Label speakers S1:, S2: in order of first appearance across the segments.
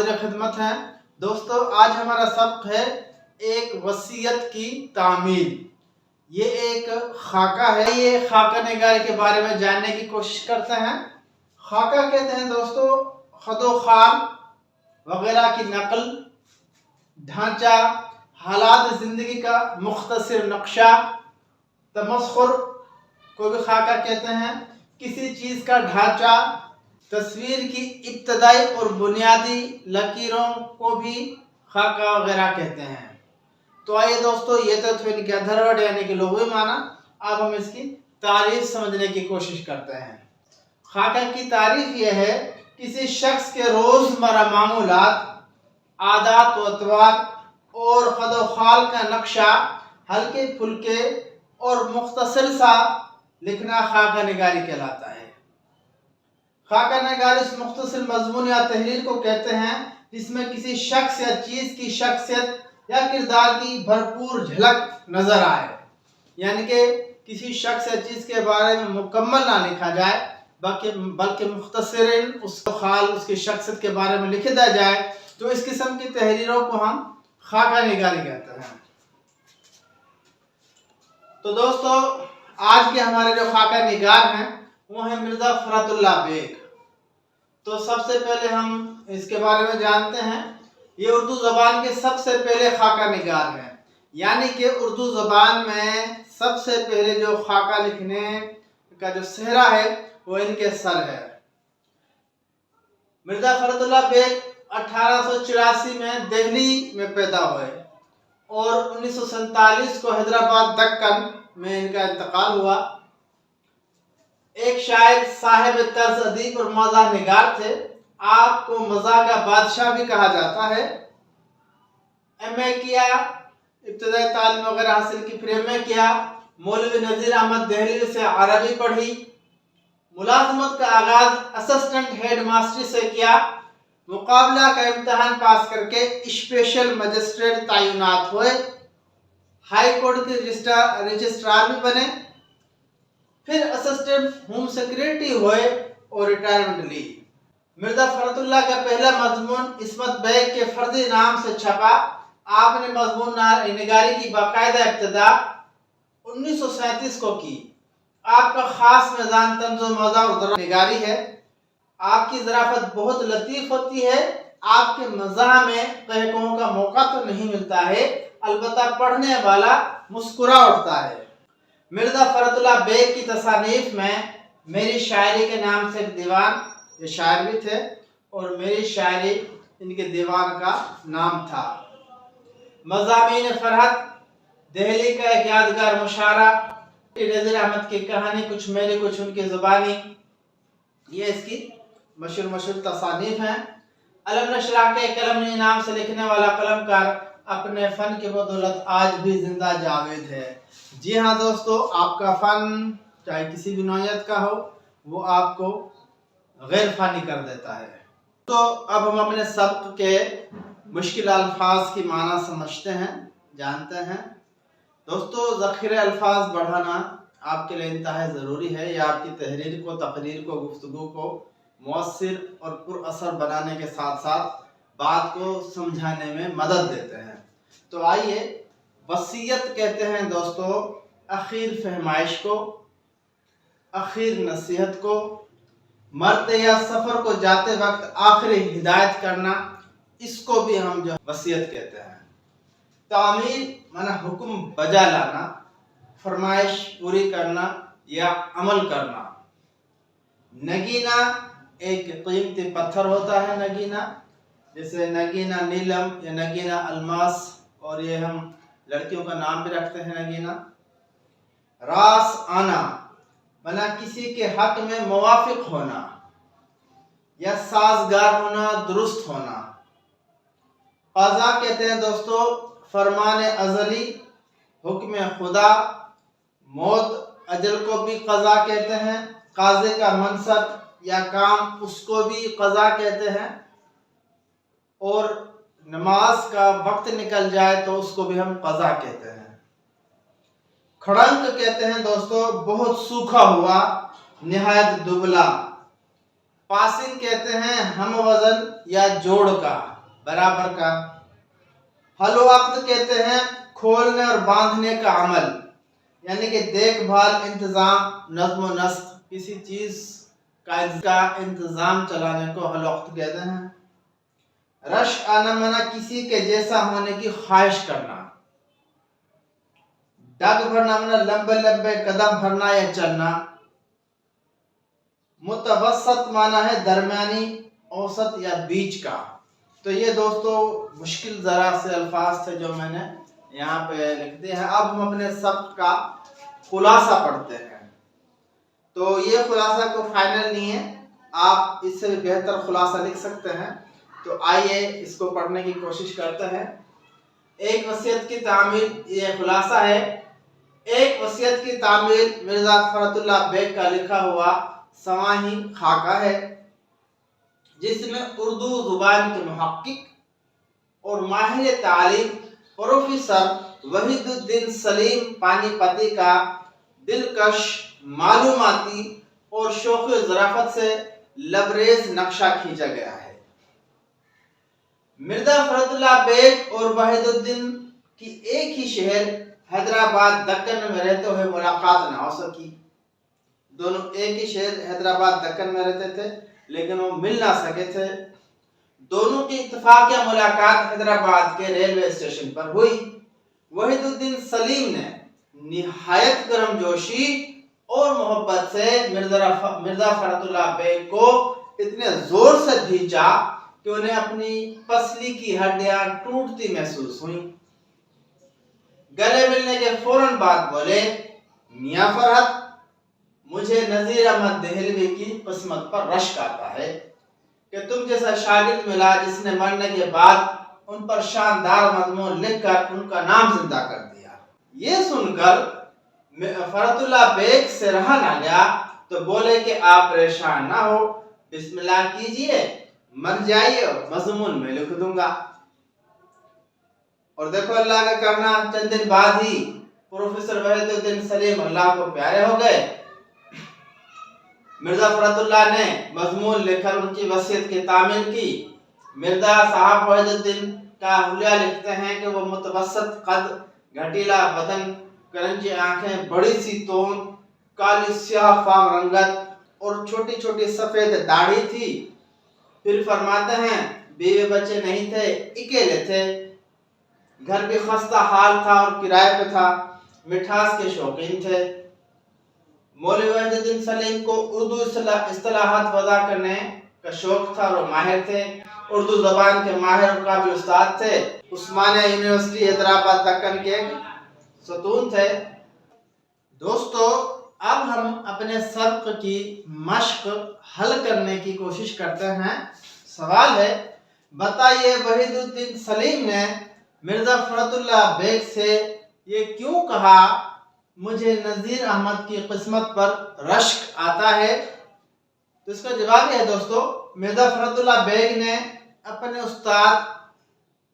S1: हाजिर खिदमत हैं। दोस्तों, आज हमारा सबक है एक वसीयत की तामील। ये एक खाका है। ये खाका निगारी के बारे में जानने की कोशिश करते हैं। खाका कहते हैं दोस्तों खदोखाल वगैरह की नकल, ढांचा, हालात ज़िंदगी का मुख्तसर नक्शा, तमस्खुर को भी खाका कहते हैं। किसी चीज़ का ढांचा, तस्वीर की इब्तदाई और बुनियादी लकीरों को भी खाका वगैरह कहते हैं। तो आइए दोस्तों, ये तो थे इनके अधरवट यानी कि लुग़वी माना। अब हम इसकी तारीफ समझने की कोशिश करते हैं। खाका की तारीफ यह है किसी शख्स के रोज़मर्रा मामूलात, आदात व अतवार और खदोखाल का नक्शा हल्के फुल्के और मुख्तसर सा लिखना खाका निगारी कहलाता है। खाका निगारी उस मुख्तसर मजमून या तहरीर को कहते हैं जिसमें किसी शख्स या चीज़ की शख्सियत या किरदार की भरपूर झलक नजर आए। यानी कि किसी शख्स या चीज़ के बारे में मुकम्मल ना लिखा जाए बल्कि मुख्तसरन उसका खाल, उसकी शख्सियत के बारे में लिख दिया जाए, तो इस किस्म की तहरीरों को हम खाका निगारी कहते हैं। तो दोस्तों, आज के हमारे जो खाका निगार हैं वो है मिर्ज़ा फ़रतुल्लाह बेग। तो सबसे पहले हम इसके बारे में जानते हैं। ये उर्दू ज़बान के सबसे पहले खाका निगार हैं, यानी कि उर्दू ज़बान में सबसे पहले जो खाका लिखने का जो सेहरा है वो इनके सर है। मिर्ज़ा फ़रतुल्लाह बेग 1884 में दिल्ली में पैदा हुए और 1947 को हैदराबाद दक्कन में इनका इंतकाल हुआ। एक शायर, साहिब तर्ज अदीब और मज़ाह निगार थे। आपको मज़ाह का बादशाह भी कहा जाता है। एमए किया, इब्तदाई तालीम वगैरह हासिल की, फिर एमए किया। मौलवी नज़ीर अहमद दहलवी से अरबी पढ़ी। मुलाजमत का आगाज असिस्टेंट हेड मास्टरी से किया। मुकाबला का इम्तहान पास करके स्पेशल मजिस्ट्रेट तैनात हुए। हाई कोर्ट के रजिस्ट्रार भी बने। फिर असिस्टेंट होम सेक्रेटरी हुए और रिटायरमेंट ली। मिर्ज़ा फ़रतुल्लाह का पहला मजमून इस्मत बेग के फर्जी नाम से छपा। आपने मजमून निगारी की बाकायदा इब्तिदा 1937 को की। आपका खास मिजान तंज़ो मज़ा और निगारी है। आपकी ज़राफ़त बहुत लतीफ़ होती है। आपके मज़ाह में कहकों का मौका तो नहीं मिलता है, अलबत्ता पढ़ने वाला मुस्कुरा उठता है। मिर्ज़ा फ़रतुल्लाह बेग की तसानीफ में मेरी शायरी के नाम से एक दीवान, ये शायर भी थे और मेरी शायरी इनके दीवान का नाम था। मज़ामीन फ़रहत, दिल्ली का एक यादगार मुशायरा, नज़ीर अहमद की कहानी, कुछ मेरी कुछ उनकी ज़ुबानी, ये इसकी मशहूर तसानीफ हैं। अलम नशरा के कलमनी नाम से लिखने वाला कलमकार अपने फ़न की बदौलत आज भी जिंदा जावेद है। जी हाँ दोस्तों, आपका फ़न चाहे किसी भी नौयत का हो, वो आपको गैर फ़ानी कर देता है। तो अब हम अपने सबक के मुश्किल अल्फाज की माना समझते हैं, जानते हैं। दोस्तों, ज़ख़ीरे अल्फाज बढ़ाना आपके लिए इंतहा ज़रूरी है। यह आपकी तहरीर को, तकरीर को, गुफ्तगू को मौसर और पुरअसर बनाने के साथ साथ बात को समझाने में मदद देते हैं। तो आइए, वसीयत कहते हैं दोस्तों आखिर फरमाइश को, आखिर नसीहत को, मरते या सफ़र को जाते वक्त आखिरी हिदायत करना, इसको भी हम जो वसीयत कहते हैं। तामील माना हुक्म बजा लाना, फरमाइश पूरी करना या अमल करना। नगीना एक कीमती पत्थर होता है। नगीना जैसे नगीना नीलम या नगीना अलमास, और ये हम लड़कियों का नाम भी रखते हैं नगीना। रास आना माना किसी के हक में मुवाफिक होना या साजगार होना, दुरुस्त होना। क़ज़ा कहते हैं दोस्तों फरमान अज़ली, हुक्म खुदा। मौत अजल को भी क़ज़ा कहते हैं। क़ाज़ी का मनसब या काम, उसको भी क़ज़ा कहते हैं। और नमाज का वक्त निकल जाए तो उसको भी हम क़ज़ा कहते हैं। खड़ंक कहते हैं दोस्तों बहुत सूखा हुआ, निहायत दुबला। पासिंग कहते हैं हम वजन या जोड़ का। बराबर का। हल वक्त कहते हैं खोलने और बांधने का अमल, यानी कि देखभाल, इंतजाम, नज्म व नस्क, किसी चीज का इंतजाम चलाने को हल वक्त कहते हैं। रश आना मना किसी के जैसा होने की ख्वाहिश करना। डग भरना मना लंबे लंबे कदम भरना या चलना। मुतवसत माना है दरमियानी, औसत या बीच का। तो ये दोस्तों मुश्किल जरा से अल्फाज थे जो मैंने यहाँ पे लिख दिए हैं। अब हम अपने शब्द का खुलासा पढ़ते हैं। तो ये खुलासा को फाइनल नहीं है, आप इससे भी बेहतर खुलासा लिख सकते हैं। तो आइए इसको पढ़ने की कोशिश करते हैं। एक वसीयत की तामील, ये खुलासा है। एक वसीयत की तामील मिर्जा फरतुल्लाह बेग का लिखा हुआ सवाही खाका है, जिसमें उर्दू जुबान के मुहक्किक और माहिर तालीम प्रोफेसर वहीदुद्दीन सलीम पानीपती का दिलकश, मालूमाती और शौक ज़राफ़त से लबरेज नक्शा खींचा गया है। मिर्जा फरतुल्लाह बेग और वहीदुद्दीन की एक ही शहर हैदराबाद दक्कन में रहते हुए मुलाकात न हो सकी। दोनों एक ही शहर हैदराबाद दक्कन में रहते थे, लेकिन वो मिल ना सके थे। दोनों की इत्तेफाकिया मुलाकात हैदराबाद के रेलवे स्टेशन पर हुई। वहीदुद्दीन सलीम ने निहायत गर्मजोशी और मोहब्बत से मिर्जा फरतुल्लाह बेग को इतने जोर से खींचा कि उन्हें अपनी पसली की हड्डियां टूटती महसूस हुई। गले मिलने के फौरन बाद बोले, मियां फरहत, मुझे नजीर अहमद देहलवी की किस्मत पर रश्क आता है कि तुम जैसा शागिर्द मिला जिसने मरने के बाद उन पर शानदार मजमून लिखकर उनका नाम जिंदा कर दिया। ये सुनकर फरतुल्लाह बेग से रहा ना गया, तो बोले कि आप परेशान ना हो, बिस्मिल्लाह कीजिए, मर जाइए, मजमून में लिख दूंगा। और देखो अल्लाह का करना, चंद दिन बाद ही प्रोफेसर वहीदुद्दीन सलीम अल्लाह को प्यारे हो गए। मिर्जा फरतुल्लाह ने मजमून लेकर उनकी वसीयत की तामील की। मिर्जा साहब वहीदुद्दीन का हुलिया लिखते हैं कि वो मुतवसत कद, घटीला बदन, करंजी आंखें, बड़ी सी तोन, काली स्याह फाम रंगत और छोटी छोटी सफेद दाढ़ी थी। फिर फरमाते हैं बीवी बच्चे नहीं थे, अकेले थे, घर भी खस्ता हाल था और किराए पे था, मिठास के शौकीन थे। मौलवी वहीदुद्दीन सलीम को उर्दू इस्तिलाहात वज़ा करने का शौक था और माहिर थे। उर्दू ज़बान के माहिर और काबिल उस्ताद थे। उस्मानिया यूनिवर्सिटी हैदराबाद दक्कन के सतून थे। दोस्तों अब हम अपने सबक की मश्क हल करने की कोशिश करते हैं। सवाल है, बताइए वहीदुद्दीन सलीम ने मिर्जा फरतुल्लाह बेग से ये क्यों कहा, मुझे नजीर अहमद की किस्मत पर रश्क आता है? तो इसका जवाब यह है दोस्तों, मिर्जा फरतुल्लाह बेग ने अपने उस्ताद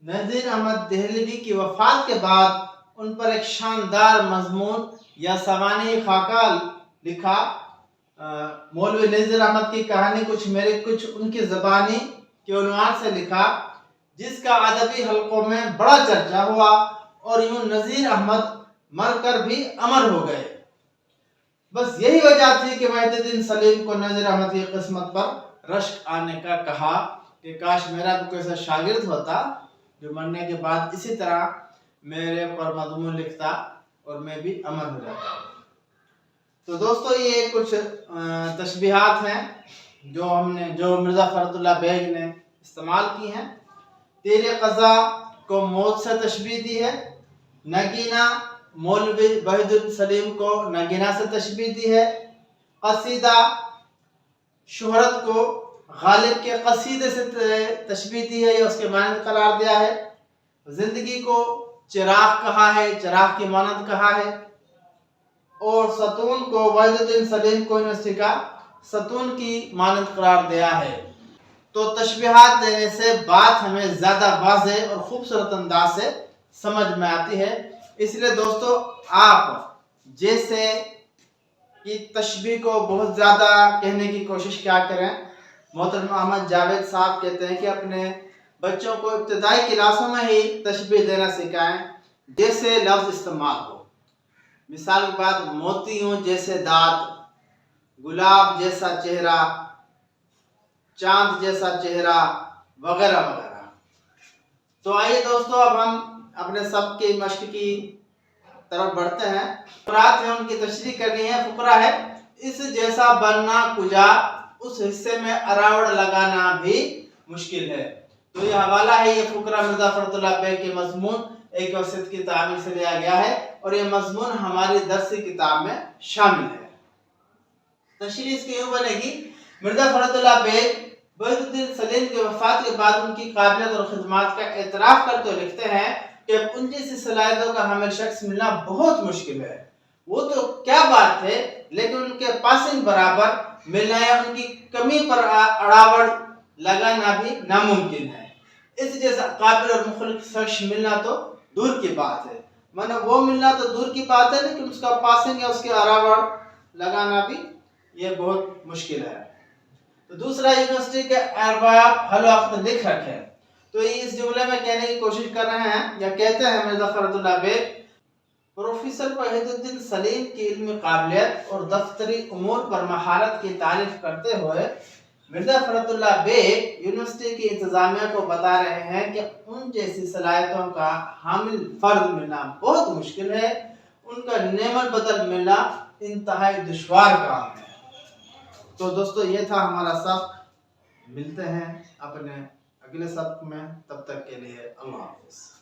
S1: नजीर अहमद देहलवी की वफात के बाद उन पर एक शानदार मजमून या सवानी खाका लिखा। मौलवी नजीर अहमद की कहानी कुछ मेरी कुछ उनकी ज़बानी के उन्वान से लिखा, जिसका अदबी हलकों में बड़ा चर्चा हुआ और यूं नजीर अहमद मरकर भी अमर हो गए। बस यही वजह थी कि वहीदुद्दीन सलीम को नजीर अहमद की किस्मत पर रश्क आने का कहा कि काश मेरा भी कोई ऐसा शागिर्द होता जो मरने के बाद इसी तरह मेरे पर मजमून लिखता और मैं भी अमर हो जाता। तो दोस्तों ये कुछ तशबीहात हैं जो मिर्जा फरतुल्लाह बेग ने इस्तेमाल की हैं। तेरे क़ज़ा को मौत से तशबीह दी है। नगीना, मौलवी वहीदुद्दीन सलीम को नगीना से तशबीह दी है। कसीदा, शोहरत को गालिब के कसीदे से तशबीह दी है या उसके मानंद करार दिया है। जिंदगी को चिराग कहा है, चिराग की मानंद कहा है। और सतून को वहीदुद्दीन सलीम को यूनिवर्सिटी का सतून की मानंद करार दिया है। तो तशबीहात देने से बात हमें ज़्यादा वाज़ेह और खूबसूरत अंदाज से समझ में आती है। इसलिए दोस्तों आप जैसे कि तशबीह को बहुत ज़्यादा कहने की कोशिश क्या करें। मोहतरम अहमद जावेद साहब कहते हैं कि अपने बच्चों को इब्तदाई क्लासों में ही तशबीह देना सिखाएं, जैसे लफ्ज इस्तेमाल हो। मिसाल के बाद मोतियों जैसे दांत, गुलाब जैसा चेहरा, चांद जैसा चेहरा, वगैरह वगैरह। तो आइए दोस्तों, अब हम अपने सब की मश्क की तरफ बढ़ते हैं। फुकरात में उनकी तशरीह करनी है। फुकरा है इस जैसा बनना कुजा, उस हिस्से में अरावड़ लगाना भी मुश्किल है। तो ये हवाला है, ये फुकरा मिर्जा फखरुद्दीन बेग के मजमून एक वसीयत की तामीर से लिया गया है और ये मजमून हमारी दरसी किताब में शामिल है। तशरीह इसकी यूं बनेगी, मिर्जा फखरुद्दीन बेग वहीदुद्दीन सलीम की वफात के बाद उनकी काबिलियत और खिदमत का एतराफ करते हुए लिखते हैं कि अब उन जैसी सलाहियतों का हमें शख्स मिलना बहुत मुश्किल है। वो तो क्या बात है, लेकिन उनके पासिंग बराबर मिलना या उनकी कमी पर अड़ावड़ लगाना भी नामुमकिन है। इस जैसा काबिल और मुखलिक शख्स मिलना तो दूर की बात है, माना वो मिलना तो दूर की बात है, लेकिन उसका पासिंग या उसके अड़ावड़ लगाना भी ये बहुत मुश्किल है। तो दूसरा, यूनिवर्सिटी के अरबाब हल वक्त लिख रखे। तो इस जुमले में कहने की कोशिश कर रहे हैं या कहते हैं मिर्जा फखरुद्दीन बेग, प्रोफेसर वहीदुद्दीन सलीम की इल्मी काबिलियत और दफ्तरी उमूर पर महारत की तारीफ करते हुए मिर्जा फखरुद्दीन बेग यूनिवर्सिटी की इंतजामिया को बता रहे हैं कि उन जैसी सलाहियतों का हामिल फर्द मिलना बहुत मुश्किल है, उनका नेमत बदल मिलना इंतहाई दुश्वार काम है। तो दोस्तों, ये था हमारा सबक। मिलते हैं अपने अगले सबक में, तब तक के लिए अल्लाह हाफ़िज़।